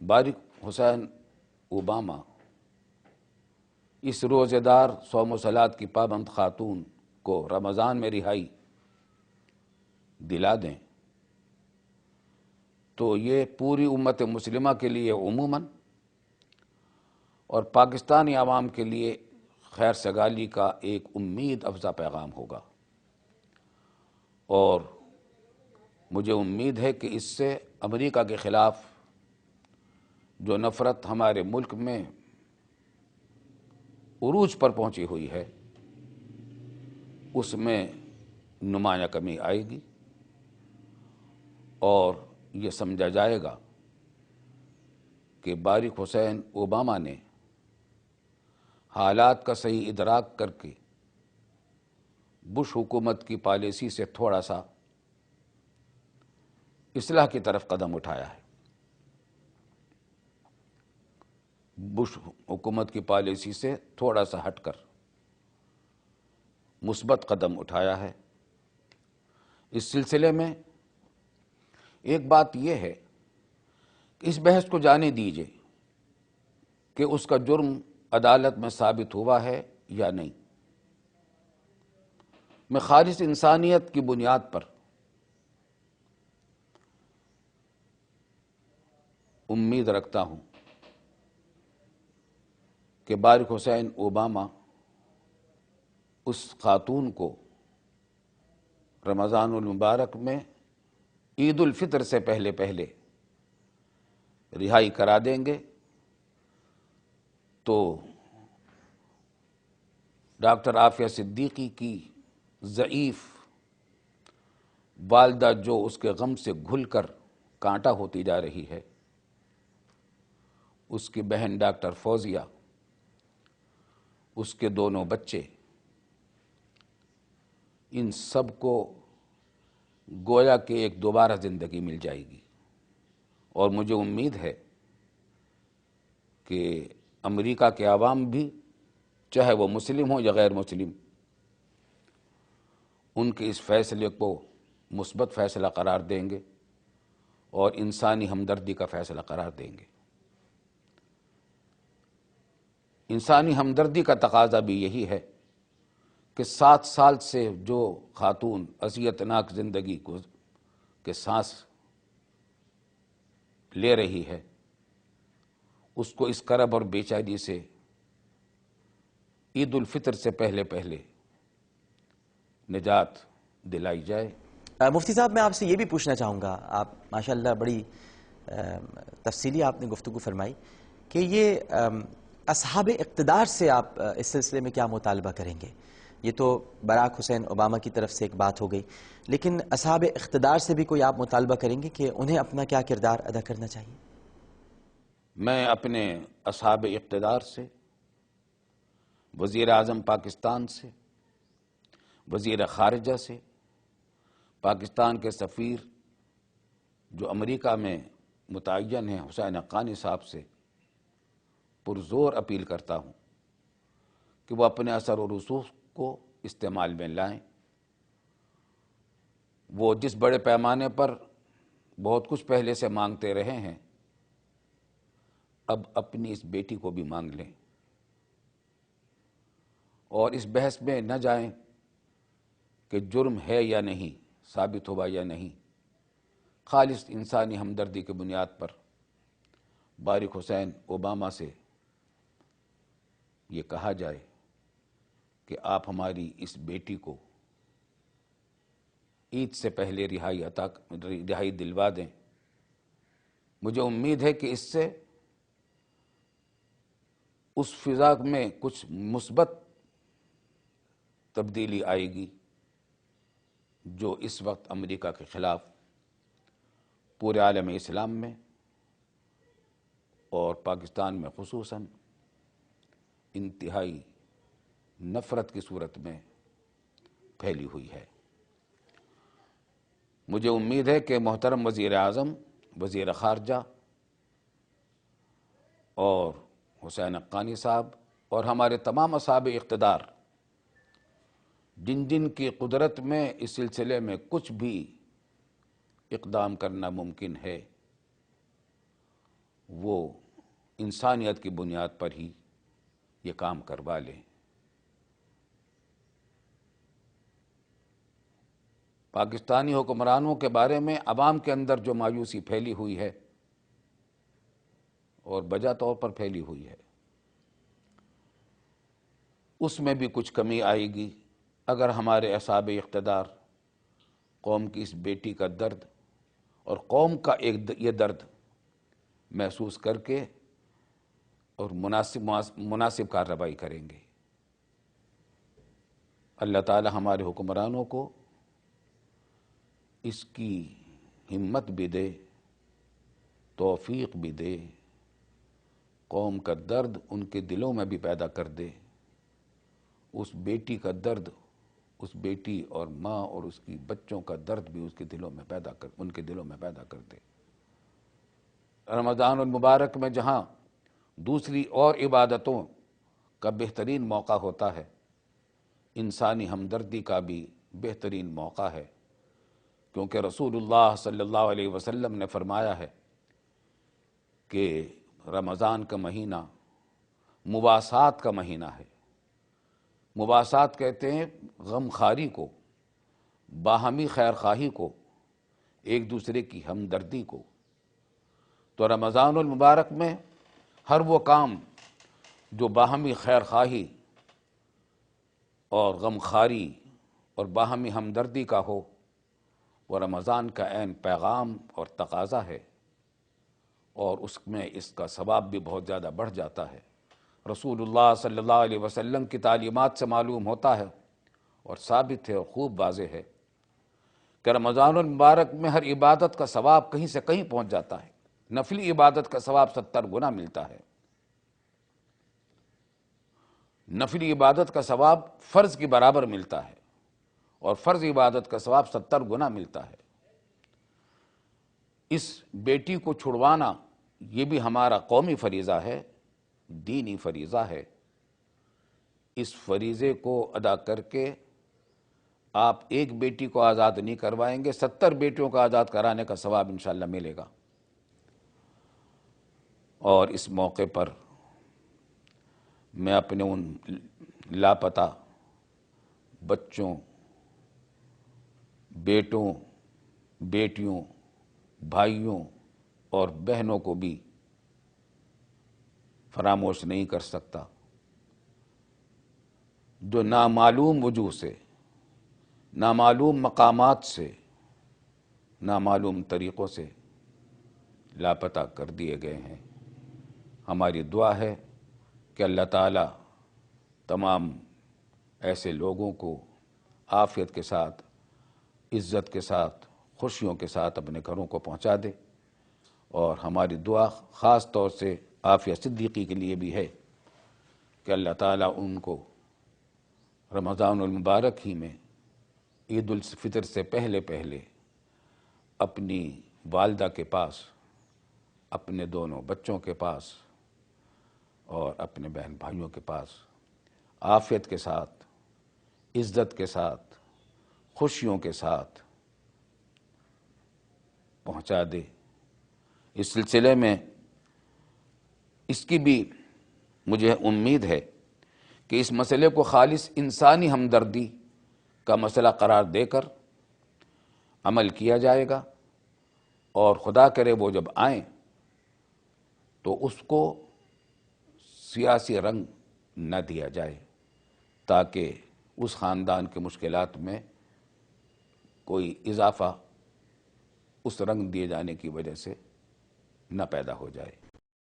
Barack حسین Obama اس روزے دار صوم و صلات کی پابند خاتون کو رمضان میں رہائی دلا دیں تو یہ پوری امت مسلمہ کے لیے عموماً اور پاکستانی عوام کے لیے خیر سگالی کا ایک امید افزا پیغام ہوگا، اور مجھے امید ہے کہ اس سے امریکہ کے خلاف جو نفرت ہمارے ملک میں عروج پر پہنچی ہوئی ہے اس میں نمایاں کمی آئے گی، اور یہ سمجھا جائے گا کہ باراک حسین اوباما نے حالات کا صحیح ادراک کر کے بش حکومت کی پالیسی سے تھوڑا سا اصلاح کی طرف قدم اٹھایا ہے، بش حکومت کی پالیسی سے تھوڑا سا ہٹ کر مثبت قدم اٹھایا ہے۔ اس سلسلے میں ایک بات یہ ہے کہ اس بحث کو جانے دیجیے کہ اس کا جرم عدالت میں ثابت ہوا ہے یا نہیں۔ میں خالص انسانیت کی بنیاد پر امید رکھتا ہوں کہ باراک حسین اوباما اس خاتون کو رمضان المبارک میں عید الفطر سے پہلے پہلے رہائی کرا دیں گے تو ڈاکٹر عافیہ صدیقی کی ضعیف والدہ جو اس کے غم سے گھل کر کانٹا ہوتی جا رہی ہے، اس کی بہن ڈاکٹر فوزیہ، اس کے دونوں بچے، ان سب کو گویا کہ ایک دوبارہ زندگی مل جائے گی، اور مجھے امید ہے کہ امریکہ کے عوام بھی، چاہے وہ مسلم ہوں یا غیر مسلم، ان کے اس فیصلے کو مثبت فیصلہ قرار دیں گے اور انسانی ہمدردی کا فیصلہ قرار دیں گے۔ انسانی ہمدردی کا تقاضا بھی یہی ہے کہ 7 سال سے جو خاتون اذیتناک زندگی کے سانس لے رہی ہے، اس کو اس کرب اور بے چینی سے عید الفطر سے پہلے پہلے نجات دلائی جائے۔ مفتی صاحب، میں آپ سے یہ بھی پوچھنا چاہوں گا، آپ ماشاءاللہ بڑی تفصیلی آپ نے گفتگو فرمائی کہ یہ اصحاب اقتدار سے آپ اس سلسلے میں کیا مطالبہ کریں گے؟ یہ تو باراک حسین اوباما کی طرف سے ایک بات ہو گئی، لیکن اصحاب اقتدار سے بھی کوئی آپ مطالبہ کریں گے کہ انہیں اپنا کیا کردار ادا کرنا چاہیے؟ میں اپنے اصحاب اقتدار سے، وزیر اعظم پاکستان سے، وزیر خارجہ سے، پاکستان کے سفیر جو امریکہ میں متعین ہیں حسین حقانی صاحب سے پرزور اپیل کرتا ہوں کہ وہ اپنے اثر و رسوخ کو استعمال میں لائیں۔ وہ جس بڑے پیمانے پر بہت کچھ پہلے سے مانگتے رہے ہیں، اب اپنی اس بیٹی کو بھی مانگ لیں، اور اس بحث میں نہ جائیں کہ جرم ہے یا نہیں، ثابت ہوا یا نہیں۔ خالص انسانی ہمدردی کی بنیاد پر باراک حسین اوباما سے یہ کہا جائے کہ آپ ہماری اس بیٹی کو عید سے پہلے رہائی دلوا دیں۔ مجھے امید ہے کہ اس سے اس فضا میں کچھ مثبت تبدیلی آئے گی جو اس وقت امریکہ کے خلاف پورے عالم اسلام میں اور پاکستان میں خصوصاً انتہائی نفرت کی صورت میں پھیلی ہوئی ہے۔ مجھے امید ہے کہ محترم وزیر اعظم، وزیر خارجہ اور حسین حقانی صاحب اور ہمارے تمام اصحاب اقتدار، جن جن کی قدرت میں اس سلسلے میں کچھ بھی اقدام کرنا ممکن ہے، وہ انسانیت کی بنیاد پر ہی یہ کام کروا لیں۔ پاکستانی حکمرانوں کے بارے میں عوام کے اندر جو مایوسی پھیلی ہوئی ہے اور بجا طور پر پھیلی ہوئی ہے، اس میں بھی کچھ کمی آئے گی اگر ہمارے اصحاب اقتدار قوم کی اس بیٹی کا درد اور قوم کا یہ درد محسوس کر کے اور مناسب کارروائی کریں گے۔ اللہ تعالی ہمارے حکمرانوں کو اس کی ہمت بھی دے، توفیق بھی دے، قوم کا درد ان کے دلوں میں بھی پیدا کر دے، اس بیٹی کا درد، اس بیٹی اور ماں اور اس کی بچوں کا درد بھی ان کے دلوں میں پیدا کر دے۔ رمضان المبارک میں جہاں دوسری اور عبادتوں کا بہترین موقع ہوتا ہے، انسانی ہمدردی کا بھی بہترین موقع ہے، کیونکہ رسول اللہ صلی اللہ علیہ وسلم نے فرمایا ہے کہ رمضان کا مہینہ مواسات کا مہینہ ہے۔ مواسات کہتے ہیں غم خاری کو، باہمی خیر خواہی کو، ایک دوسرے کی ہمدردی کو۔ تو رمضان المبارک میں ہر وہ کام جو باہمی خیر خواہی اور غم خاری اور باہمی ہمدردی کا ہو، وہ رمضان کا عین پیغام اور تقاضا ہے، اور اس میں اس کا ثواب بھی بہت زیادہ بڑھ جاتا ہے۔ رسول اللہ صلی اللہ علیہ وسلم کی تعلیمات سے معلوم ہوتا ہے اور ثابت ہے اور خوب واضح ہے کہ رمضان المبارک میں ہر عبادت کا ثواب کہیں سے کہیں پہنچ جاتا ہے۔ نفلی عبادت کا ثواب 70 گنا ملتا ہے، نفلی عبادت کا ثواب فرض کے برابر ملتا ہے، اور فرض عبادت کا ثواب 70 گنا ملتا ہے۔ اس بیٹی کو چھڑوانا یہ بھی ہمارا قومی فریضہ ہے، دینی فریضہ ہے۔ اس فریضے کو ادا کر کے آپ ایک بیٹی کو آزاد نہیں کروائیں گے، 70 بیٹیوں کو آزاد کرانے کا ثواب انشاءاللہ ملے گا۔ اور اس موقع پر میں اپنے ان لاپتہ بچوں، بیٹوں، بیٹیوں، بھائیوں اور بہنوں کو بھی فراموش نہیں کر سکتا، جو نامعلوم وجوہ سے، نامعلوم مقامات سے، نامعلوم طریقوں سے لاپتہ کر دیے گئے ہیں۔ ہماری دعا ہے کہ اللہ تعالیٰ تمام ایسے لوگوں کو عافیت کے ساتھ، عزت کے ساتھ، خوشیوں کے ساتھ اپنے گھروں کو پہنچا دے، اور ہماری دعا خاص طور سے عافیہ صدیقی کے لیے بھی ہے کہ اللہ تعالیٰ ان کو رمضان المبارک ہی میں عید الفطر سے پہلے اپنی والدہ کے پاس، اپنے دونوں بچوں کے پاس اور اپنے بہن بھائیوں کے پاس عافیت کے ساتھ، عزت کے ساتھ، خوشیوں کے ساتھ پہنچا دے۔ اس سلسلے میں اس کی بھی مجھے امید ہے کہ اس مسئلے کو خالص انسانی ہمدردی کا مسئلہ قرار دے کر عمل کیا جائے گا، اور خدا کرے وہ جب آئیں تو اس کو سیاسی رنگ نہ دیا جائے، تاکہ اس خاندان کے مشکلات میں کوئی اضافہ اس رنگ دیے جانے کی وجہ سے نہ پیدا ہو جائے۔